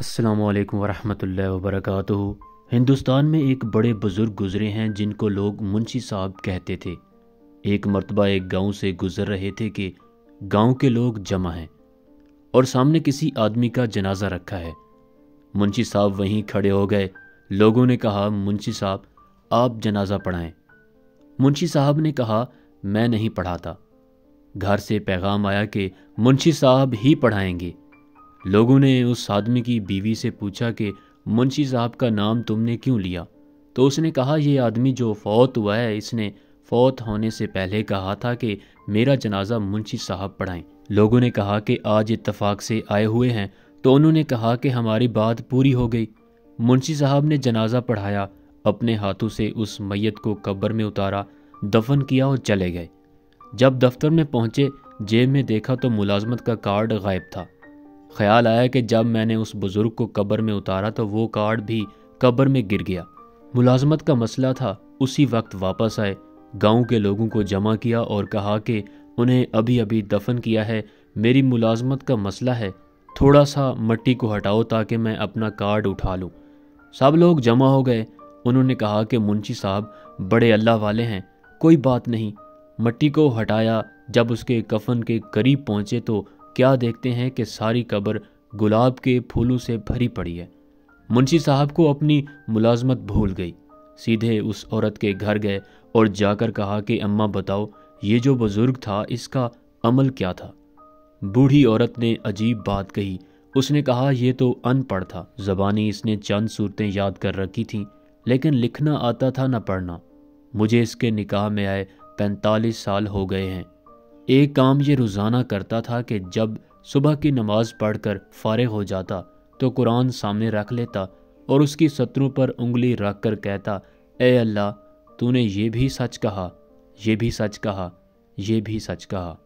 السلام علیکم ورحمۃ اللہ وبرکاتہ۔ ہندوستان میں ایک بڑے بزرگ گزرے ہیں جن کو لوگ منشی صاحب کہتے تھے۔ ایک مرتبہ ایک گاؤں سے گزر رہے تھے کہ گاؤں کے لوگ جمع ہیں اور سامنے کسی آدمی کا جنازہ رکھا ہے۔ منشی صاحب وہیں کھڑے ہو گئے۔ لوگوں نے کہا، منشی صاحب آپ جنازہ پڑھائیں۔ منشی صاحب نے کہا، میں نہیں پڑھاتا۔ گھر سے پیغام آیا کہ منشی صاحب ہی پڑھائیں گے۔ لوگوں نے اس آدمی کی بیوی سے پوچھا کہ منشی صاحب کا نام تم نے کیوں لیا؟ تو اس نے کہا، یہ آدمی جو فوت ہوا ہے اس نے فوت ہونے سے پہلے کہا تھا کہ میرا جنازہ منشی صاحب پڑھائیں۔ لوگوں نے کہا کہ آج اتفاق سے آئے ہوئے ہیں، تو انہوں نے کہا کہ ہماری بات پوری ہو گئی۔ منشی صاحب نے جنازہ پڑھایا، اپنے ہاتھوں سے اس میت کو قبر میں اتارا، دفن کیا اور چلے گئے۔ جب دفتر میں پہنچے، جیب میں دیکھا تو ملازمت کا کارڈ غائب تھا۔ خیال آیا کہ جب میں نے اس بزرگ کو قبر میں اتارا تو وہ کارڈ بھی قبر میں گر گیا۔ ملازمت کا مسئلہ تھا۔ اسی وقت واپس آئے، گاؤں کے لوگوں کو جمع کیا اور کہا کہ انہیں ابھی ابھی دفن کیا ہے، میری ملازمت کا مسئلہ ہے، تھوڑا سا مٹی کو ہٹاؤ تاکہ میں اپنا کارڈ اٹھا لوں۔ سب لوگ جمع ہو گئے۔ انہوں نے کہا کہ منشی صاحب بڑے اللہ والے ہیں، کوئی بات نہیں۔ مٹی کو ہٹایا، جب اس کے کفن کے قریب پہنچے تو کیا دیکھتے ہیں کہ ساری قبر گلاب کے پھولوں سے بھری پڑی ہے۔ منشی صاحب کو اپنی ملازمت بھول گئی۔ سیدھے اس عورت کے گھر گئے اور جا کر کہا کہ اماں بتاؤ، یہ جو بزرگ تھا اس کا عمل کیا تھا؟ بوڑھی عورت نے عجیب بات کہی۔ اس نے کہا، یہ تو ان پڑھ تھا، زبانی اس نے چند صورتیں یاد کر رکھی تھیں، لیکن لکھنا آتا تھا نہ پڑھنا۔ مجھے اس کے نکاح میں آئے 45 سال ہو گئے ہیں۔ ایک کام یہ روزانہ کرتا تھا کہ جب صبح کی نماز پڑھ کر فارغ ہو جاتا تو قرآن سامنے رکھ لیتا اور اس کی سطروں پر انگلی رکھ کر کہتا، اے اللہ، تو نے یہ بھی سچ کہا، یہ بھی سچ کہا، یہ بھی سچ کہا۔